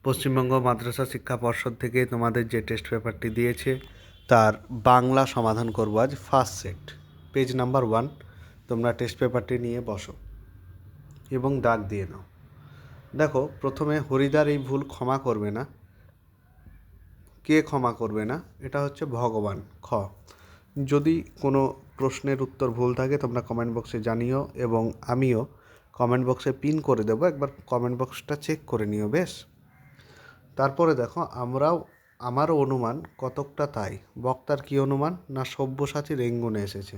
পশ্চিমবঙ্গ মাদ্রাসা শিক্ষা পর্ষদ থেকে তোমাদের যে টেস্ট পেপারটি দিয়েছে তার বাংলা সমাধান করব আজ ফার্স্ট সেট। Page number 1। তোমরা টেস্ট পেপারটি নিয়ে বসো এবং দাগ দিয়ে নাও। দেখো, প্রথমে হরিদার এই ভুল ক্ষমা করবে না। কে ক্ষমা করবে না? এটা হচ্ছে ভগবান। যদি কোনো প্রশ্নের উত্তর ভুল থাকে তোমরা কমেন্ট বক্সে জানিও এবং আমিও কমেন্ট বক্সে পিন করে দেবো, একবার কমেন্ট বক্সটা চেক করে নিও। বেশ, তারপরে দেখো, আমারও অনুমান কতকটা তাই। বক্তার কী অনুমান? না সব্যসাচী রেঙ্গুনে এসেছে।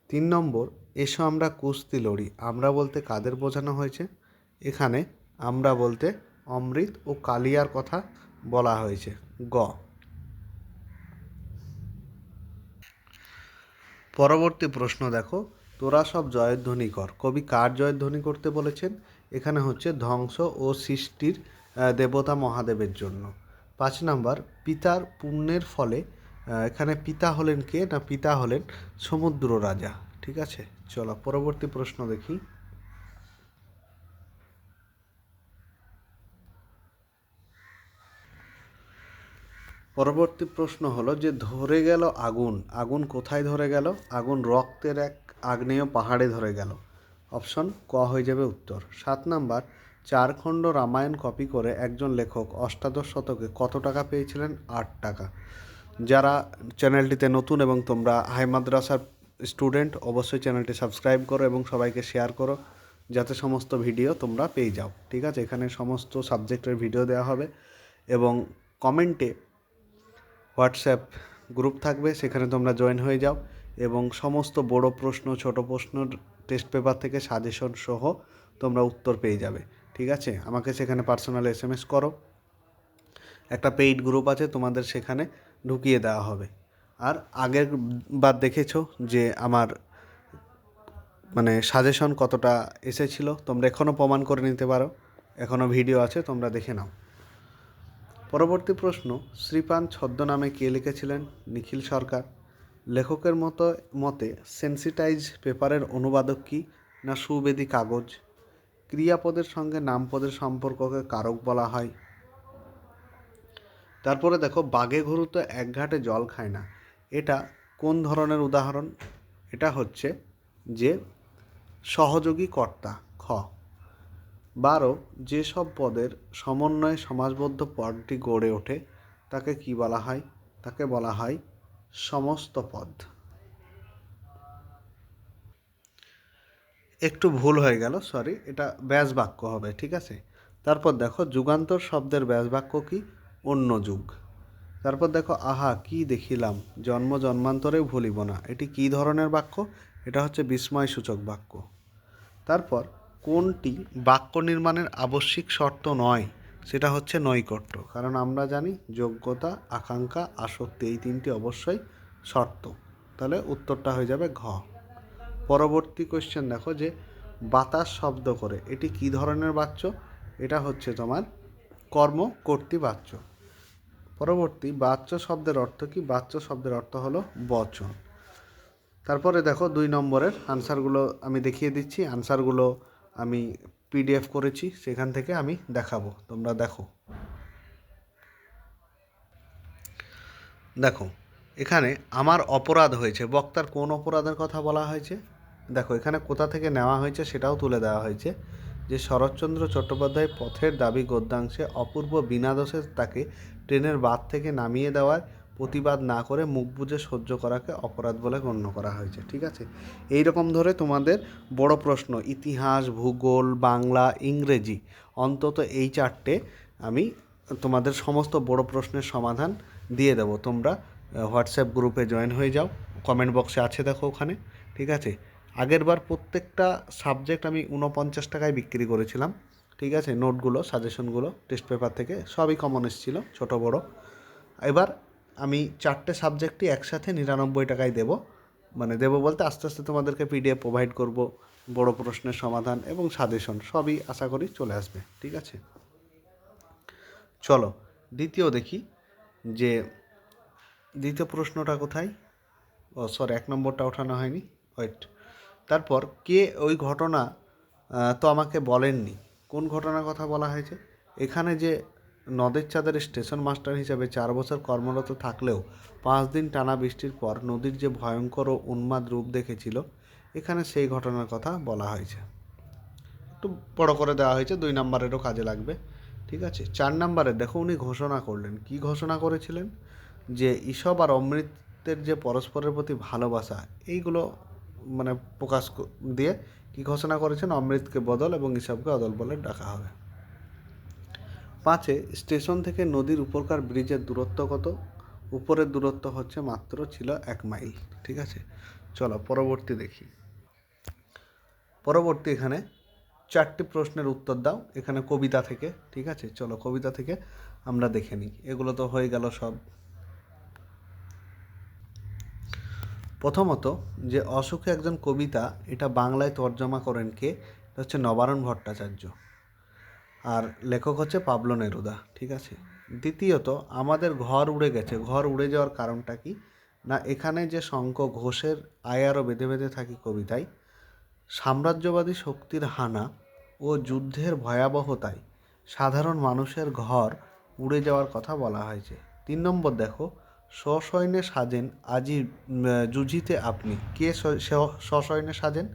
3 নম্বর, এসো আমরা কুস্তি লড়ি। আমরা বলতে কাদের বোঝানো হয়েছে? এখানে আমরা বলতে অমৃত ও কালিয়ার কথা বলা হয়েছে। পরবর্তী প্রশ্ন দেখো, তোরা সব জয়ধ্বনি কর। কবি কার জয়ধ্বনি করতে বলেছেন? এখানে হচ্ছে ধ্বংস ও সৃষ্টির দেবতা মহাদেবের জন্য। 5 নাম্বার, পিতার পুণ্যের ফলে, এখানে পিতা হলেন কে? না পিতা হলেন সমুদ্র রাজা। ঠিক আছে, চলো পরবর্তী প্রশ্ন দেখি। পরবর্তী প্রশ্ন হলো যে ধরে গেল আগুন। আগুন কোথায় ধরে গেল? আগুন রক্তের এক আগ্নেয় পাহাড়ে ধরে গেল। অপশন ক হয়ে যাবে উত্তর। 7 নাম্বার, 4 খণ্ড রামায়ণ কপি করে একজন লেখক অষ্টাদশ শতকে কত টাকা পেয়েছিলেন? 8 টাকা। যারা চ্যানেলটিতে নতুন এবং তোমরা হাই মাদ্রাসার স্টুডেন্ট, অবশ্যই চ্যানেলটি সাবস্ক্রাইব করো এবং সবাইকে শেয়ার করো যাতে সমস্ত ভিডিও তোমরা পেয়ে যাও। ঠিক আছে, এখানে সমস্ত সাবজেক্টের ভিডিও দেওয়া হবে এবং কমেন্টে হোয়াটসঅ্যাপ গ্রুপ থাকবে, সেখানে তোমরা জয়েন হয়ে যাও এবং সমস্ত বড় প্রশ্ন, ছোট প্রশ্ন, টেস্ট পেপার থেকে সাজেশন সহ তোমরা উত্তর পেয়ে যাবে। ঠিক আছে, আমাকে সেখানে পার্সোনাল SMS করো। একটা পেইড গ্রুপ আছে, তোমাদের সেখানে ঢুকিয়ে দেওয়া হবে। আর আগের বার দেখেছো যে আমার সাজেশন কতটা এসেছিলো, তোমরা এখনও প্রমাণ করে নিতে পারো, এখনও ভিডিও আছে, তোমরা দেখে নাও। পরবর্তী প্রশ্ন, শ্রীপান ছদ্মনামে কে লিখেছিলেন? নিখিল সরকার। লেখকের মতে সেন্সিটাইজ পেপারের অনুবাদক কি? না সুবেদী কাগজ। ক্রিয়াপদের সঙ্গে নামপদের সম্পর্ককে কারক বলা হয়। তারপরে দেখো, বাঘে গরু এক ঘাটে জল খায় না। এটা কোন ধরনের উদাহরণ? এটা হচ্ছে যে সহযোগী কর্তা। 12, যেসব পদের সমন্বয়ে সমাসবদ্ধ পদটি গড়ে ওঠে তাকে কি বলা হয়? তাকে বলা হয় সমস্ত পদ। একটু ভুল হয়ে গেল, সরি, এটা ব্যাস বাক্য হবে। ঠিক আছে, তারপর দেখো, যুগান্তর শব্দের ব্যাস বাক্য কি? অন্য যুগ। তারপর দেখো, আহা কি দেখিলাম, জন্ম জন্মান্তরেও ভুলিব না। এটি কি ধরনের বাক্য? এটা হচ্ছে বিস্ময়সূচক বাক্য। তারপর কোনটি বাক্য নির্মাণের আবশ্যিক শর্ত নয়? সেটা হচ্ছে নৈকট্য। কারণ আমরা জানি যোগ্যতা, আকাঙ্ক্ষা, আসক্তি এই 3টি অবশ্যই শর্ত। তাহলে উত্তরটা হয়ে যাবে ঘ। পরবর্তী কোয়েশ্চেন দেখো, যে বাতাস শব্দ করে, এটি কি ধরনের বাচ্য? এটা হচ্ছে তোমার কর্ম কর্তৃ বাচ্য। পরবর্তী, বাচ্য শব্দের অর্থ কি? বাচ্য শব্দের অর্থ হলো বচন। তারপরে দেখো 2 নম্বরের আনসারগুলো আমি দেখিয়ে দিচ্ছি। আনসারগুলো আমি PDF করেছি, সেখান থেকে আমি দেখাবো, তোমরা দেখো। দেখো, এখানে আমার অপরাধ হয়েছে, বক্তার কোন অপরাধের কথা বলা হয়েছে? দেখো, এখানে কোথা থেকে নেওয়া হয়েছে সেটাও তুলে দেওয়া হয়েছে, যে শরৎচন্দ্র চট্টোপাধ্যায় পথের দাবি গদ্যাংশে অপূর্ব বিনা দোষে তাকে ট্রেনের বাদ থেকে নামিয়ে দেওয়ার প্রতিবাদ না করে মুখ বুজে সহ্য করাকে অপরাধ বলে গণ্য করা হয়েছে। ঠিক আছে, এই রকম ধরে তোমাদের বড় প্রশ্ন, ইতিহাস, ভূগোল, বাংলা, ইংরেজি, অন্তত এই 4টে আমি তোমাদের সমস্ত বড় প্রশ্নের সমাধান দিয়ে দেবো। তোমরা হোয়াটসঅ্যাপ গ্রুপে জয়েন হয়ে যাও, কমেন্ট বক্সে আছে দেখো ওখানে। ঠিক আছে, আগের বার প্রত্যেকটা সাবজেক্ট আমি 49 টাকায় বিক্রি করেছিলাম। ঠিক আছে, নোটগুলো, সাজেশনগুলো টেস্ট পেপার থেকে সবই কমন এসেছিলো, ছোটো বড়ো। এবার আমি 4টে সাবজেক্টই একসাথে 99 টাকায় দেবো। দেবো বলতে আস্তে আস্তে তোমাদেরকে PDF প্রোভাইড করব, বড় প্রশ্নের সমাধান এবং সাজেশন সবই আশা করি চলে আসবে। ঠিক আছে, চলো দ্বিতীয় দেখি, যে দ্বিতীয় প্রশ্নটা কোথায়? 1 নম্বরটা ওঠানো হয়নি, ওয়েট। তারপর কে ওই ঘটনা তো আমাকে বলেননি, কোন ঘটনার কথা বলা হয়েছে? এখানে যে নদের চাঁদের স্টেশন মাস্টার হিসেবে 4 বছর কর্মরত থাকলেও 5 দিন টানা বৃষ্টির পর নদীর যে ভয়ঙ্কর ও উন্মাদ রূপ দেখেছিল, এখানে সেই ঘটনার কথা বলা হয়েছে। একটু বড় করে দেওয়া হয়েছে, 2 নম্বরেরও কাজে লাগবে। ঠিক আছে, 4 নম্বরে দেখো উনি ঘোষণা করলেন। কি ঘোষণা করেছিলেন? যে ঈশব আর অমৃতের যে পরস্পরের প্রতি ভালোবাসা, এইগুলো মানে প্রকাশ দিয়ে কি ঘোষণা করেছেন? অমৃতকে বদল এবং ঈশবকে অদল বলে ডাকা হবে। 5 স্টেশন থেকে নদীর উপরকার ব্রিজের দূরত্ব কত? উপরের দূরত্ব হচ্ছে মাত্র ছিল 1 মাইল। ঠিক আছে, চলো পরবর্তী দেখি। পরবর্তী এখানে 4টি প্রশ্নের উত্তর দাও, এখানে কবিতা থেকে। ঠিক আছে, চলো কবিতা থেকে আমরা দেখে নিই। এগুলো তো হয়ে গেল সব। প্রথমত, যে অসুখে একজন কবিতা, এটা বাংলায় তর্জমা করেন কে? এটা হচ্ছে নবারুণ ভট্টাচার্য, আর লেখক হচ্ছে পাবলো নেরুদা। ঠিক আছে। দ্বিতীয়ত, আমাদের ঘর উড়ে গেছে। ঘর উড়ে যাওয়ার কারণটা কি? না, এখানে যে শঙ্খ ঘোষের আয় আরও বেঁধে বেঁধে থাকি কবিতায় সাম্রাজ্যবাদী শক্তির হানা ও যুদ্ধের ভয়াবহতায় সাধারণ মানুষের ঘর উড়ে যাওয়ার কথা বলা হয়েছে। 3 নম্বর দেখো, সসৈন্যে সাজেন আজি যুঝিতে আপনি। কে সসৈন্যে সাজেন?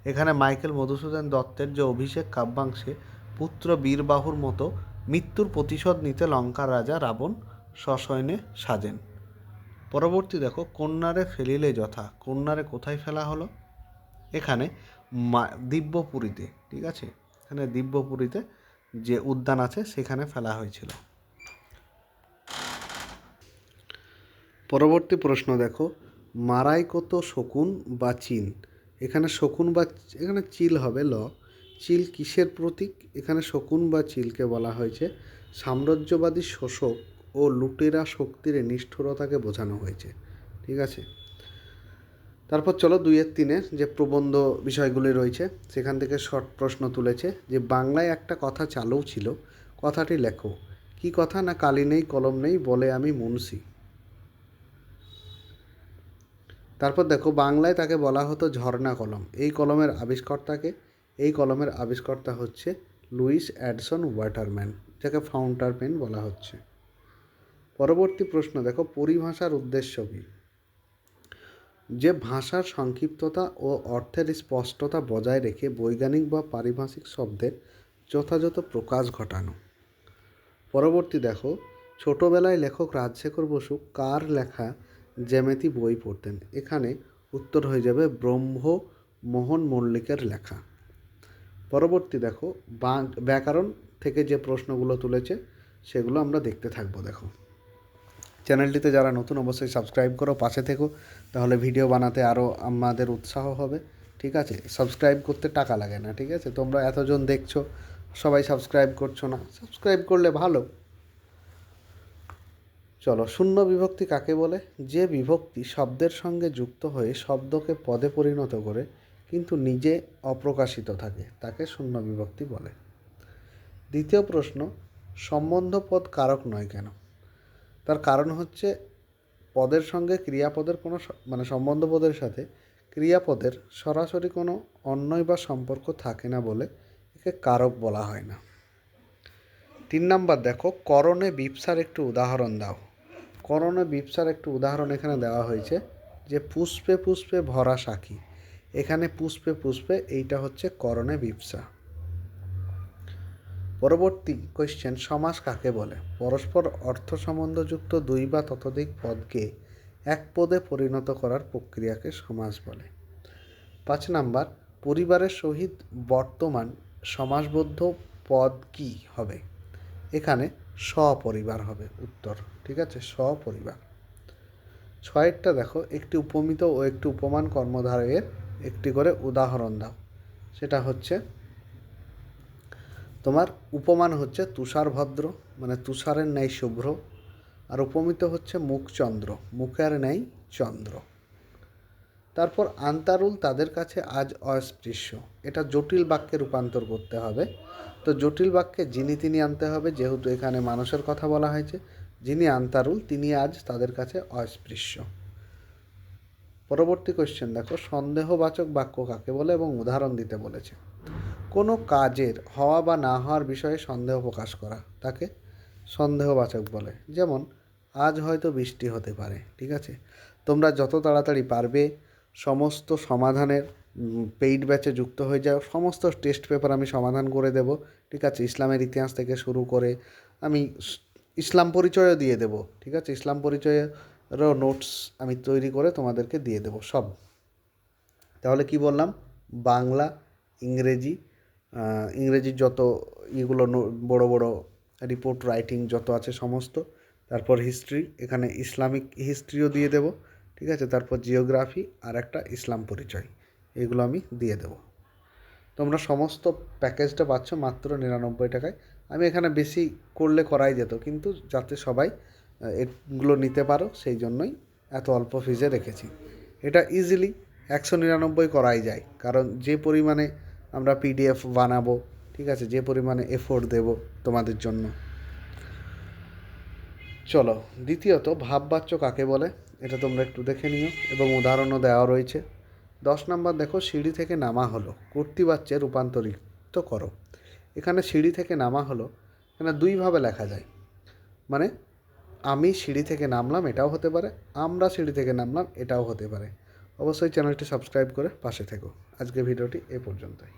এখানে মাইকেল মধুসূদন দত্তের যে অভিষেক কাব্যাংশে পুত্র বীরবাহুর মতো মৃত্যুর প্রতিশোধ নিতে লঙ্কার রাজা রাবণ সসৈন্যে সাজেন। পরবর্তী দেখো, কন্যারে ফেলিলে যথা। কন্যারে কোথায় ফেলা হলো? এখানে দিব্যপুরীতে। ঠিক আছে, এখানে দিব্যপুরীতে যে উদ্যান আছে সেখানে ফেলা হয়েছিল। পরবর্তী প্রশ্ন দেখো, মারাই কত শকুন বা চিল। এখানে শকুন বা এখানে চিল হবে ল। চিল কিসের প্রতীক? এখানে শকুন বা চিলকে বলা হয়েছে সাম্রাজ্যবাদী শোষক ও লুটেরা শক্তির নিষ্ঠুরতাকে বোঝানো হয়েছে। ঠিক আছে, তারপর চলো 2-3 যে প্রবন্ধ বিষয়গুলি রয়েছে সেখান থেকে শর্ট প্রশ্ন তুলেছে যে বাংলায় একটা কথা চালু ছিল, কথাটি লেখো। কি কথা? না, কালি নেই কলম নেই বলে আমি মুন্সি। তারপর দেখো, বাংলায় তাকে বলা হতো ঝর্ণা কলম। এই কলমের আবিষ্কর্তাকে? এই কলমের আবিষ্কর্তা হচ্ছে লুইস অ্যাডসন ওয়াটারম্যান, যাকে ফাউন্টার পেন বলা হচ্ছে। পরবর্তী প্রশ্ন দেখো, পরিভাষার উদ্দেশ্য কী? যে ভাষার সংক্ষিপ্ততা ও অর্থের স্পষ্টতা বজায় রেখে বৈজ্ঞানিক বা পারিভাষিক শব্দের যথাযথ প্রকাশ ঘটানো। পরবর্তী দেখো, ছোটোবেলায় লেখক রাজশেখর বসু কার লেখা জ্যামিতি বই পড়তেন? এখানে উত্তর হয়ে যাবে ব্রহ্মমোহন মল্লিকের লেখা। পরবর্তী দেখো, ব্যাকরণ থেকে যে প্রশ্নগুলো তুলেছে সেগুলো আমরা দেখতে থাকবো। দেখো, চ্যানেলটিতে যারা নতুন অবশ্যই সাবস্ক্রাইব করো, পাশে থেকো, তাহলে ভিডিও বানাতে আরও আমাদের উৎসাহ হবে। ঠিক আছে, সাবস্ক্রাইব করতে টাকা লাগে না। ঠিক আছে, তোমরা এতজন দেখছো, সবাই সাবস্ক্রাইব করছো না, সাবস্ক্রাইব করলে ভালো। চলো, শূন্য বিভক্তি কাকে বলে? যে বিভক্তি শব্দের সঙ্গে যুক্ত হয়ে শব্দকে পদে পরিণত করে কিন্তু নিজে অপ্রকাশিত থাকে তাকে শূন্য বিভক্তি বলে। দ্বিতীয় প্রশ্ন, সম্বন্ধ পদ কারক নয় কেন? তার কারণ হচ্ছে পদের সঙ্গে ক্রিয়াপদের কোনো সম্বন্ধ পদের সাথে ক্রিয়াপদের সরাসরি কোনো অন্বয় বা সম্পর্ক থাকে না বলে একে কারক বলা হয় না। 3 নাম্বার দেখো, করণে বিপসার একটু উদাহরণ দাও। করণে বিপসার একটু উদাহরণ এখানে দেওয়া হয়েছে যে পুষ্পে পুষ্পে ভরা সাখী। এখানে পুষ্পে পুষ্পে এইটা হচ্ছে করণে বিপসা। পরবর্তী কোয়েশ্চেন, সমাস কাকে বলে? পরস্পর অর্থ সম্বন্ধযুক্ত 2 বা ততোধিক পদকে এক পদে পরিণত করার প্রক্রিয়াকে সমাস বলে। 5 নাম্বার, পরিবারের সহিত বর্তমান সমাসবদ্ধ পদ কি হবে? এখানে সপরিবার হবে উত্তর। ঠিক আছে, সপরিবার। 6টা দেখো, একটি উপমিত ও একটি উপমান কর্মধারয়ের একটি করে উদাহরণ দাও। সেটা হচ্ছে তোমার উপমান হচ্ছে তুষারভদ্র, মানে তুষারের ন্যায় শুভ্র, আর উপমিত হচ্ছে মুখচন্দ্র, মুখের ন্যায় চন্দ্র। তারপর আন্তারুল তাদের কাছে আজ অস্পৃশ্য, এটা জটিল বাক্যে রূপান্তর করতে হবে। তো জটিল বাক্যে যিনি তিনি আনতে হবে, যেহেতু এখানে মানুষের কথা বলা হয়েছে। যিনি আন্তারুল তিনি আজ তাদের কাছে অস্পৃশ্য। পরবর্তী কোয়েশ্চেন দেখো, সন্দেহবাচক বাক্য কাকে বলে এবং উদাহরণ দিতে বলেছে। কোনো কাজের হওয়া বা না হওয়ার বিষয়ে সন্দেহ প্রকাশ করা তাকে সন্দেহবাচক বলে, যেমন আজ হয়তো বৃষ্টি হতে পারে। ঠিক আছে, তোমরা যত তাড়াতাড়ি পারবে সমস্ত সমাধানের পেইড ব্যাচে যুক্ত হয়ে যাও। সমস্ত টেস্ট পেপার আমি সমাধান করে দেব। ঠিক আছে, ইসলামের ইতিহাস থেকে শুরু করে আমি ইসলাম পরিচয়ও দিয়ে দেব। ঠিক আছে, ইসলাম পরিচয়েরও নোটস আমি তৈরি করে তোমাদেরকে দিয়ে দেব সব। তাহলে কি বললাম, বাংলা, ইংরেজি, ইংরেজির যত ইগুলো বড় বড় রিপোর্ট রাইটিং যত আছে সমস্ত, তারপর হিস্ট্রি, এখানে ইসলামিক হিস্ট্রিও দিয়ে দেব। ঠিক আছে, তারপর জিওগ্রাফি আর একটা ইসলাম পরিচয়, এগুলো আমি দিয়ে দেব। তোমরা সমস্ত প্যাকেজটা পাচ্ছ মাত্র 99 টাকায়। আমি এখানে বেশি করলে করাই যেত, কিন্তু যাতে সবাই এগুলো নিতে পারো সেই জন্যই এত অল্প ফিজে রেখেছি। এটা ইজিলি 199 করাই যায়, কারণ যে পরিমাণে আমরা পিডিএফ বানাবো, ঠিক আছে, যে পরিমাণে এফোর্ট দেব তোমাদের জন্য। চলো, দ্বিতীয়ত ভাববাচ্য কাকে বলে এটা তোমরা একটু দেখে নিও, এবং উদাহরণও দেওয়া রয়েছে। 10 নম্বর দেখো, সিঁড়ি থেকে নামা হলো কর্তৃবাচ্যে রূপান্তরিত করো। এখানে সিঁড়ি থেকে নামা হলো, এখানে দুইভাবে লেখা যায়। মানে আমি সিঁড়ি থেকে নামলাম এটাও হতে পারে, আমরা সিঁড়ি থেকে নামলাম এটাও হতে পারে। অবশ্যই চ্যানেলটি সাবস্ক্রাইব করে পাশে থেকো। আজকে ভিডিওটি এ পর্যন্তই।